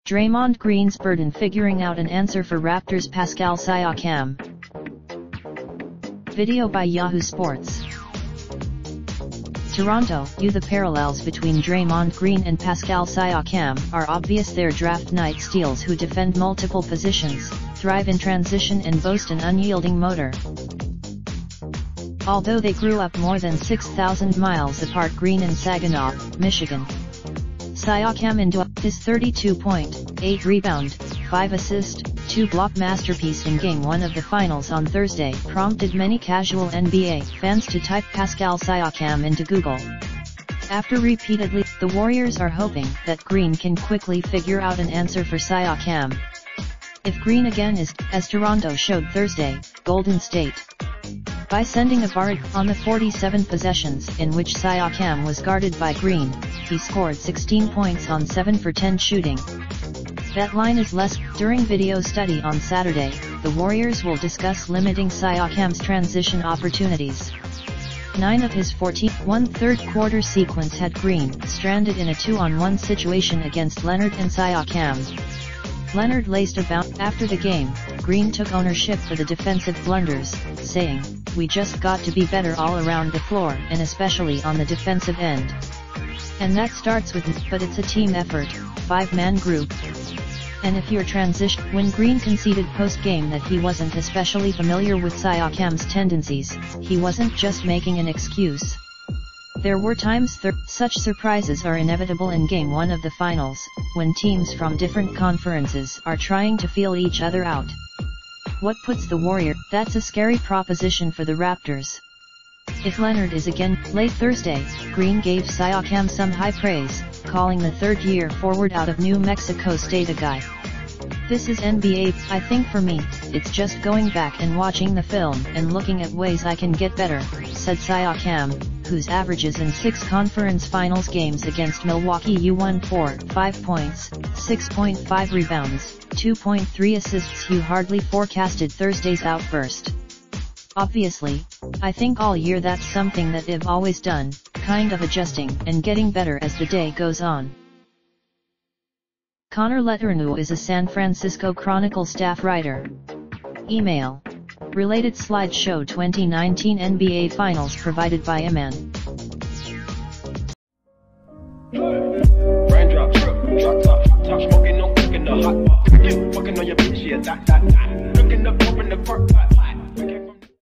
Draymond Greens' burden figuring out an answer for Raptors Pascal Siakam. Video by Yahoo Sports. Toronto, The parallels between Draymond Green and Pascal Siakam are obvious. They're draft night steals who defend multiple positions, thrive in transition and boast an unyielding motor. Although they grew up more than 6,000 miles apart, Green in Saginaw, Michigan. Siakam into his 32-point, 8-rebound, 5-assist, 2-block masterpiece in Game 1 of the Finals on Thursday prompted many casual NBA fans to type Pascal Siakam into Google. After repeatedly, the Warriors are hoping that Green can quickly figure out an answer for Siakam. If Green again is, as Toronto showed Thursday, Golden State. By sending a barrage on the 47 possessions in which Siakam was guarded by Green, he scored 16 points on 7 for 10 shooting. That line is less. During video study on Saturday, the Warriors will discuss limiting Siakam's transition opportunities. 9 of his 14 1/3 quarter sequence had Green stranded in a 2-on-1 situation against Leonard and Siakam. Leonard laced a bounce. After the game, Green took ownership for the defensive blunders, saying, "We just got to be better all around the floor and especially on the defensive end. And that starts with but it's a team effort, 5-man group. And if you're transition." When Green conceded post-game that he wasn't especially familiar with Siakam's tendencies, he wasn't just making an excuse. There were times such surprises are inevitable in Game 1 of the Finals, when teams from different conferences are trying to feel each other out. What puts the Warrior? That's a scary proposition for the Raptors. If Leonard is again. Late Thursday, Green gave Siakam some high praise, calling the third-year forward out of New Mexico State a guy. "This is NBA, I think for me, it's just going back and watching the film and looking at ways I can get better," said Siakam, whose averages in 6 conference finals games against Milwaukee won 5 points, 6.5 rebounds, 2.3 assists. You hardly forecasted Thursday's outburst. "Obviously, I think all year that's something that I've always done, kind of adjusting and getting better as the day goes on." Connor Letourneau is a San Francisco Chronicle staff writer. Email. Related slideshow 2019 NBA Finals provided by Eman. Raindrop, drop top smoking, no cooking the hot pot. Fucking on your bitch, yeah, that. Looking up, open the park pot.